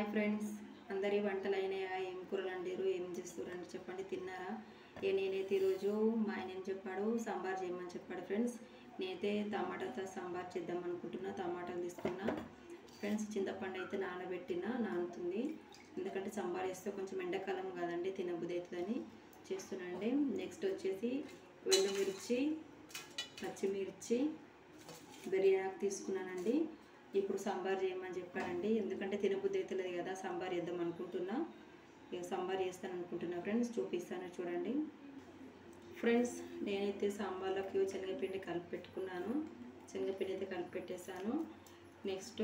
Hi friends, అందరి వంటలు అయినాయా? ఏం కూరలు వండారు, ఏం చేస్తున్నారు చెప్పండి. తిన్నారా? నేనైతే ఈరోజు మా ఆయన చెప్పాడు సాంబార్ చేయమని చెప్పాడు ఫ్రెండ్స్. నేనైతే టమాటాతో సాంబార్ చేద్దాం అనుకుంటున్నా. టమాటాలు తీసుకున్నా ఫ్రెండ్స్. చింతపండు అయితే నానుతుంది, ఎందుకంటే సాంబార్ వేస్తే కొంచెం ఎండాకాలం కదండి, తినబుద్ధి అవుతుందని చేస్తున్నాండి. నెక్స్ట్ వచ్చేసి వెల్లుమిర్చి, పచ్చిమిర్చి, బిర్యానీ తీసుకున్నానండి. ఇప్పుడు సాంబార్ చేయమని చెప్పానండి, ఎందుకంటే తినబుద్ధి అవుతలేదు కదా, సాంబార్ చేద్దాం అనుకుంటున్నా. ఇక సాంబార్ చేస్తాను అనుకుంటున్నా ఫ్రెండ్స్, చూపిస్తాను చూడండి. ఫ్రెండ్స్, నేనైతే సాంబార్లోకి శనగపిండి కలిపి పెట్టుకున్నాను. శనగపిండి అయితే కలిపి పెట్టేశాను. నెక్స్ట్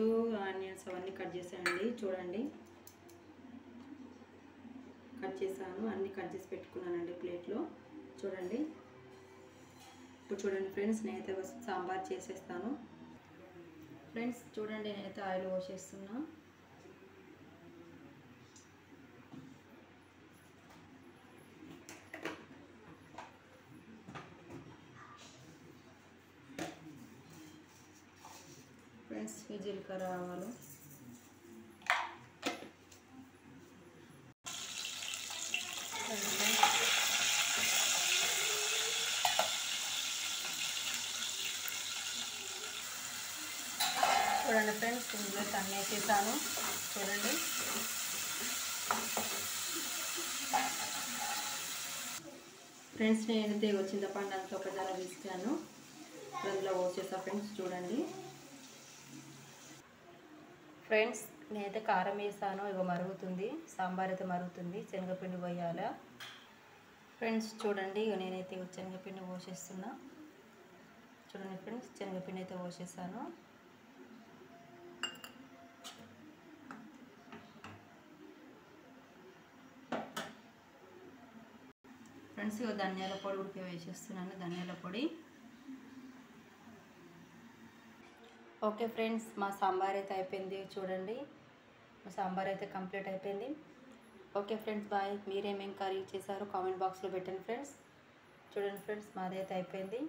ఆనియన్స్ అవన్నీ కట్ చేశానండి, చూడండి. కట్ చేశాను, అన్నీ కట్ చేసి పెట్టుకున్నానండి ప్లేట్లో, చూడండి. ఇప్పుడు చూడండి ఫ్రెండ్స్, నేనైతే సాంబార్ చేసేస్తాను. ఫ్రెండ్స్ చూడండి, నేనైతే ఆయిల్ పోసేస్తున్నా. ఫ్రెండ్స్ ఈ జీలకర్ర ఆవాలు, చూడండి ఫ్రెండ్స్, ఇందులో అన్నీ వేసేసాను చూడండి. ఫ్రెండ్స్ నేనైతే చింతపండు అంతా ఒక ధర తీసాను, అందులో పోసేసా ఫ్రెండ్స్, చూడండి. ఫ్రెండ్స్ నేనైతే కారం వేసాను, ఇగో మరుగుతుంది, సాంబార్ అయితే మరుగుతుంది, శనగపిండి పోయాలా ఫ్రెండ్స్. చూడండి, ఇక నేనైతే శనగపిండి పోసేస్తున్నా, చూడండి ఫ్రెండ్స్. శనగపిండి అయితే పోసేసాను. ఫ్రెండ్స్ ఇక ధనియాల పొడి ఉడికి వేసేస్తున్నాను, ధనియాల పొడి. ఓకే ఫ్రెండ్స్, మా సాంబార్ అయితే అయిపోయింది చూడండి. మా సాంబార్ అయితే కంప్లీట్ అయిపోయింది. Okay friends, bye. మీరేమేం కర్రీ చేశారో కామెంట్ బాక్స్లో పెట్టండి ఫ్రెండ్స్. చూడండి ఫ్రెండ్స్, మాదైతే అయిపోయింది.